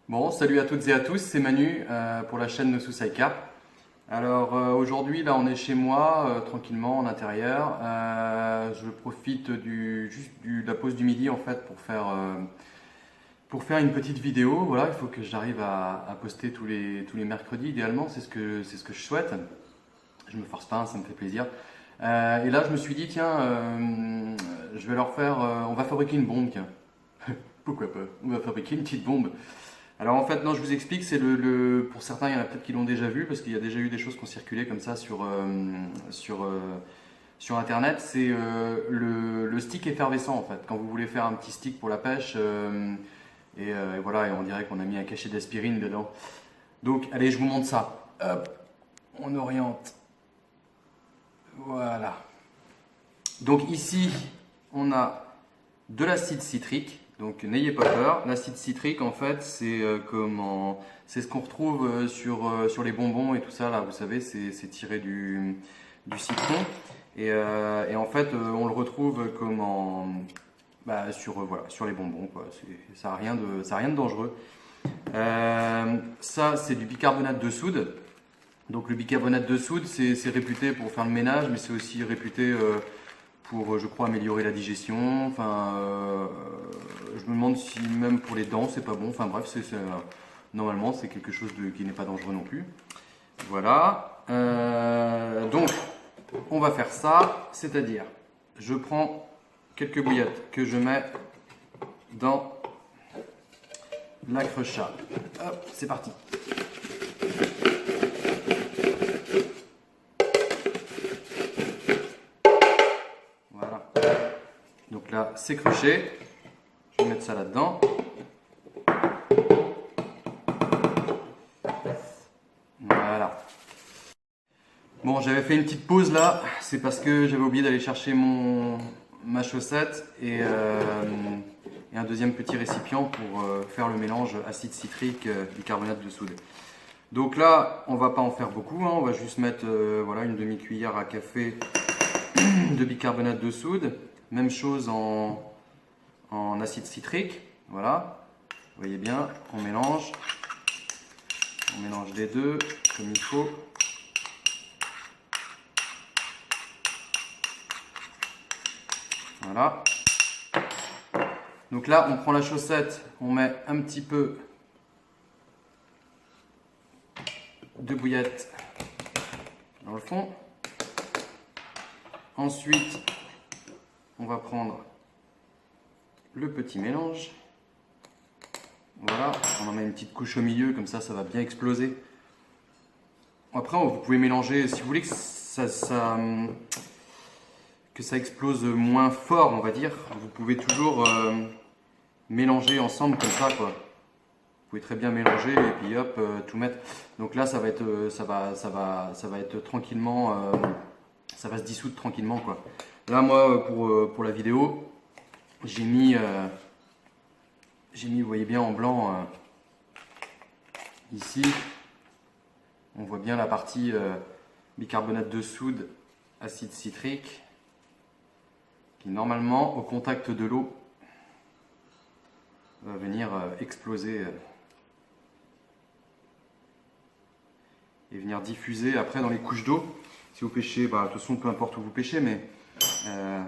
Bon, salut à toutes et à tous, c'est Manu pour la chaîne Nosu Saika. Alors aujourd'hui, là, on est chez moi, tranquillement en intérieur. Je profite de la pause du midi en fait pour faire une petite vidéo. Voilà, il faut que j'arrive à poster tous les mercredis, idéalement, c'est ce que je souhaite. Je me force pas, hein, ça me fait plaisir. Et là, je me suis dit, tiens, je vais leur faire, on va fabriquer une bombe, tiens. Pourquoi pas? On va fabriquer une petite bombe. Alors en fait, non, je vous explique, c'est pour certains, il y en a peut-être qui l'ont déjà vu, parce qu'il y a déjà eu des choses qui ont circulé comme ça sur Internet. C'est le stick effervescent en fait. Quand vous voulez faire un petit stick pour la pêche, et voilà, et on dirait qu'on a mis un cachet d'aspirine dedans. Donc allez, je vous montre ça. Hop, on oriente. Voilà. Donc ici, on a de l'acide citrique. Donc n'ayez pas peur. L'acide citrique, en fait, c'est ce qu'on retrouve sur les bonbons et tout ça. Là, vous savez, c'est tiré du citron. Et en fait, on le retrouve voilà, sur les bonbons, quoi. Ça a rien de dangereux. Ça, c'est du bicarbonate de soude. Donc le bicarbonate de soude, c'est réputé pour faire le ménage, mais c'est aussi réputé pour, je crois, améliorer la digestion. Enfin, je me demande si même pour les dents, c'est pas bon. Enfin bref, normalement, c'est quelque chose qui n'est pas dangereux non plus. Voilà. Donc, on va faire ça, c'est-à-dire, je prends quelques bouillettes que je mets dans l'accre-chat. Hop, c'est parti. Voilà. Donc là, c'est cruché. Je vais mettre ça là-dedans. Voilà. Bon, j'avais fait une petite pause là. C'est parce que j'avais oublié d'aller chercher ma chaussette et un deuxième petit récipient pour faire le mélange acide citrique bicarbonate de soude. Donc là, on va pas en faire beaucoup, hein. On va juste mettre voilà, une demi-cuillère à café de bicarbonate de soude. Même chose en acide citrique. Voilà. Vous voyez bien, on mélange. On mélange les deux comme il faut. Voilà. Donc là, on prend la chaussette, on met un petit peu de bouillette dans le fond. Ensuite, on va prendre le petit mélange. Voilà, on en met une petite couche au milieu, comme ça va bien exploser. Après, vous pouvez mélanger, si vous voulez que ça explose moins fort, on va dire, vous pouvez toujours mélanger ensemble comme ça, quoi. Vous pouvez très bien mélanger et puis hop, tout mettre. Donc là, ça va être tranquillement, ça va se dissoudre tranquillement, quoi. Là, moi, pour la vidéo, j'ai mis, vous voyez bien en blanc, ici, on voit bien la partie bicarbonate de soude, acide citrique, qui normalement, au contact de l'eau, va venir exploser et venir diffuser après dans les couches d'eau. Si vous pêchez, bah, de toute façon, peu importe où vous pêchez, mais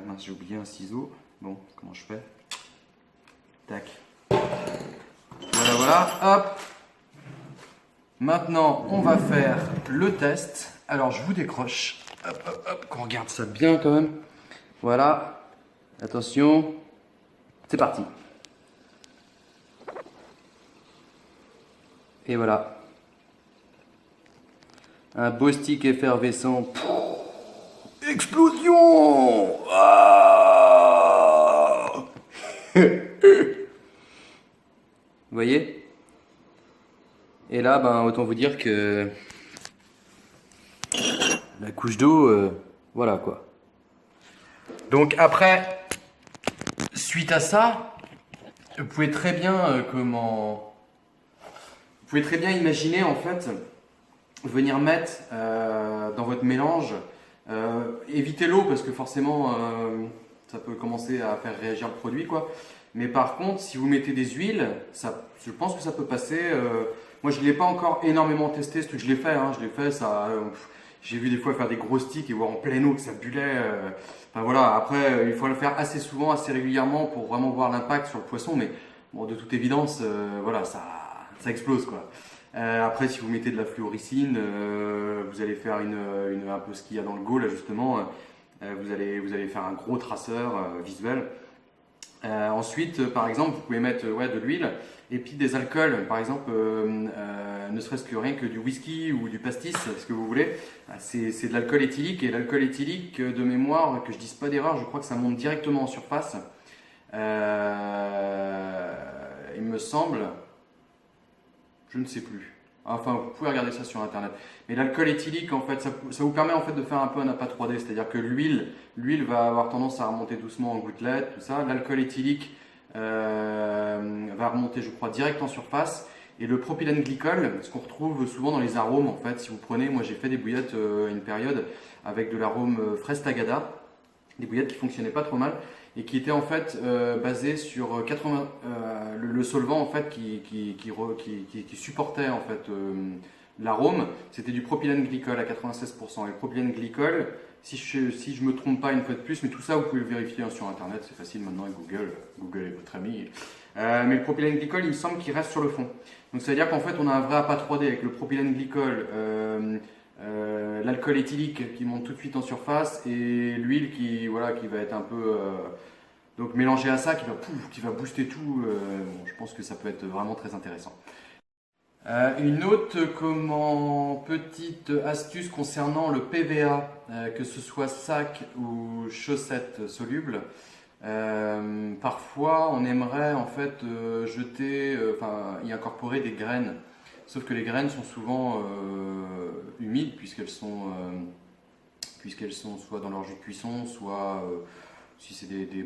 mince, j'ai oublié un ciseau. Bon, comment je fais? Tac. Voilà, voilà, hop. Maintenant, on va faire le test. Alors, je vous décroche. Hop, hop, hop, qu'on regarde ça bien quand même. Voilà. Attention. C'est parti. Et voilà. Un beau stick effervescent. Explosion! Ah. Vous voyez? Et là, ben, autant vous dire que la couche d'eau, voilà quoi. Donc après, suite à ça, vous pouvez très bien vous pouvez très bien imaginer en fait venir mettre dans votre mélange, évitez l'eau parce que forcément ça peut commencer à faire réagir le produit, quoi. Mais par contre, si vous mettez des huiles, je pense que ça peut passer. Moi, je ne l'ai pas encore énormément testé, ce que je l'ai fait, hein, j'ai vu des fois faire des gros sticks et voir en pleine eau que ça bullait. Enfin voilà, après, il faut le faire assez souvent, assez régulièrement pour vraiment voir l'impact sur le poisson. Mais bon, de toute évidence, voilà, ça explose, quoi. Après, si vous mettez de la fluoricine, vous allez faire un peu ce qu'il y a dans le Go, là justement. Vous allez faire un gros traceur visuel. Ensuite, par exemple, vous pouvez mettre de l'huile et puis des alcools, par exemple, ne serait-ce que rien que du whisky ou du pastis, ce que vous voulez. C'est de l'alcool éthylique et l'alcool éthylique, de mémoire, que je dise pas d'erreur, je crois que ça monte directement en surface. Il me semble, je ne sais plus. Enfin, vous pouvez regarder ça sur internet. Mais l'alcool éthylique, en fait, ça vous permet en fait de faire un peu un appât 3D, c'est-à-dire que l'huile va avoir tendance à remonter doucement en gouttelettes, tout ça. L'alcool éthylique va remonter, je crois, direct en surface. Et le propylène glycol, ce qu'on retrouve souvent dans les arômes, en fait, si vous prenez, moi j'ai fait des bouillettes une période avec de l'arôme fraise tagada, des bouillettes qui fonctionnaient pas trop mal et qui étaient en fait basées sur 80 le solvant en fait qui supportait en fait l'arôme, c'était du propylène glycol à 96%. Et le propylène glycol, si je me trompe pas une fois de plus, mais tout ça vous pouvez le vérifier hein, sur internet, c'est facile maintenant avec Google est votre ami. Mais le propylène glycol, il me semble qu'il reste sur le fond. Donc ça veut dire qu'en fait on a un vrai appât 3D avec le propylène glycol, l'alcool éthylique qui monte tout de suite en surface et l'huile qui va être un peu donc mélangé à ça qui va booster tout. Bon, je pense que ça peut être vraiment très intéressant. Une autre petite astuce concernant le PVA, que ce soit sac ou chaussettes solubles. Parfois, on aimerait en fait y incorporer des graines. Sauf que les graines sont souvent humides puisqu'elles sont soit dans leur jus de cuisson, soit si c'est des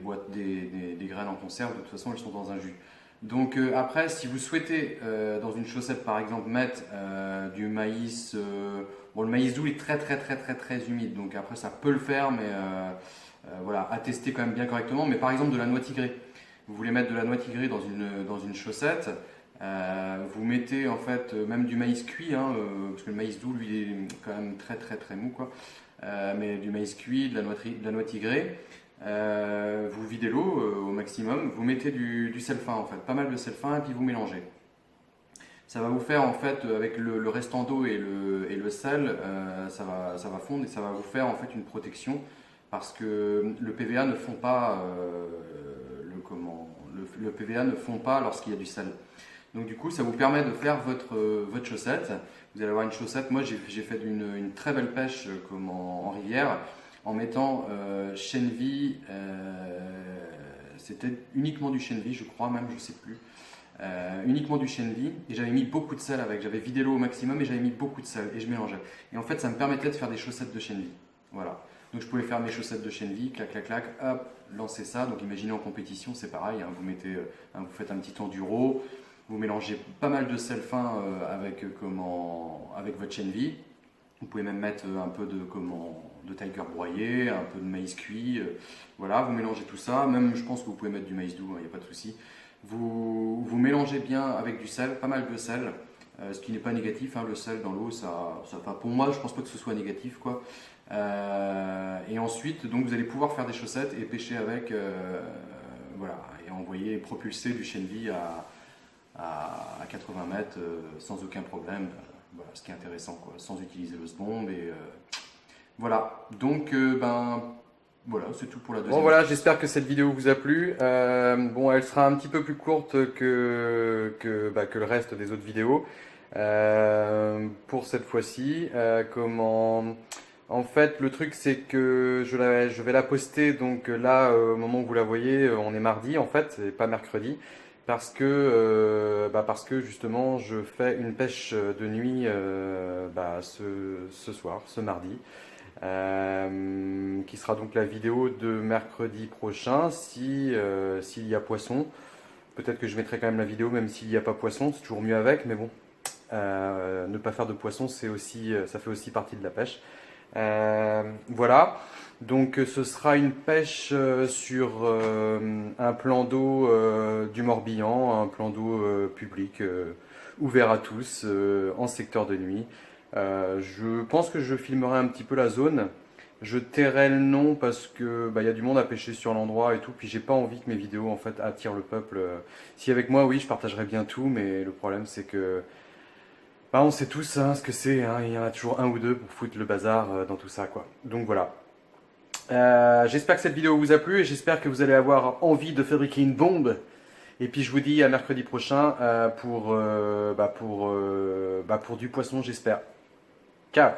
graines en conserve, de toute façon elles sont dans un jus. Donc après, si vous souhaitez dans une chaussette par exemple mettre du maïs, bon le maïs doux est très très très très très humide, donc après ça peut le faire, mais voilà, à tester quand même bien correctement. Mais par exemple de la noix tigrée, vous voulez mettre de la noix tigrée dans une chaussette, vous mettez en fait même du maïs cuit, hein, parce que le maïs doux lui est quand même très très très mou quoi. Mais du maïs cuit, de la noix tigrée. Vous videz l'eau au maximum, vous mettez du sel fin en fait, pas mal de sel fin et puis vous mélangez. Ça va vous faire en fait avec le restant d'eau et le sel, ça va fondre et ça va vous faire en fait une protection parce que le PVA ne fond pas le PVA ne fond pas lorsqu'il y a du sel. Donc du coup, ça vous permet de faire votre chaussette. Vous allez avoir une chaussette. Moi, j'ai fait une très belle pêche en rivière en mettant chène vie. C'était uniquement du chène vie, je crois même, je sais plus. Uniquement du chène vie et j'avais mis beaucoup de sel avec. J'avais vidé l'eau au maximum et j'avais mis beaucoup de sel et je mélangeais. Et en fait, ça me permettait de faire des chaussettes de chène vie. Voilà. Donc je pouvais faire mes chaussettes de chène vie, clac, clac, clac, hop, lancer ça. Donc imaginez en compétition, c'est pareil. Hein, vous faites un petit enduro. Vous mélangez pas mal de sel fin avec votre chène vie. Vous pouvez même mettre un peu de tiger broyé, un peu de maïs cuit. Voilà, vous mélangez tout ça. Même, je pense que vous pouvez mettre du maïs doux, il n'y a pas de souci. Vous mélangez bien avec du sel, pas mal de sel, ce qui n'est pas négatif. Hein, le sel dans l'eau, pour moi, je pense pas que ce soit négatif, quoi. Et ensuite, donc, vous allez pouvoir faire des chaussettes et pêcher avec, voilà, et envoyer, propulser du chène vie à 80 mètres sans aucun problème. Voilà, ce qui est intéressant, quoi, sans utiliser le bombe et voilà. Donc voilà, c'est tout pour la deuxième. Bon voilà, j'espère que cette vidéo vous a plu. Bon, elle sera un petit peu plus courte que le reste des autres vidéos. Pour cette fois-ci, en fait, le truc c'est que je vais la poster donc là au moment où vous la voyez, on est mardi en fait, et pas mercredi. Parce que justement je fais une pêche de nuit ce soir, ce mardi, qui sera donc la vidéo de mercredi prochain s'il y a poisson. Peut-être que je mettrai quand même la vidéo même s'il n'y a pas poisson, c'est toujours mieux avec, mais bon, ne pas faire de poisson ça fait aussi partie de la pêche. Voilà. Donc ce sera une pêche sur un plan d'eau du Morbihan, un plan d'eau public ouvert à tous en secteur de nuit. Je pense que je filmerai un petit peu la zone. Je tairai le nom parce que bah, y a du monde à pêcher sur l'endroit et tout. Puis j'ai pas envie que mes vidéos en fait attirent le peuple. Si avec moi, oui, je partagerai bien tout, mais le problème c'est que bah, on sait tous hein, ce que c'est. Hein. Il y en a toujours un ou deux pour foutre le bazar dans tout ça, quoi. Donc voilà. J'espère que cette vidéo vous a plu et j'espère que vous allez avoir envie de fabriquer une bombe. Et puis je vous dis à mercredi prochain pour du poisson, j'espère. Ciao!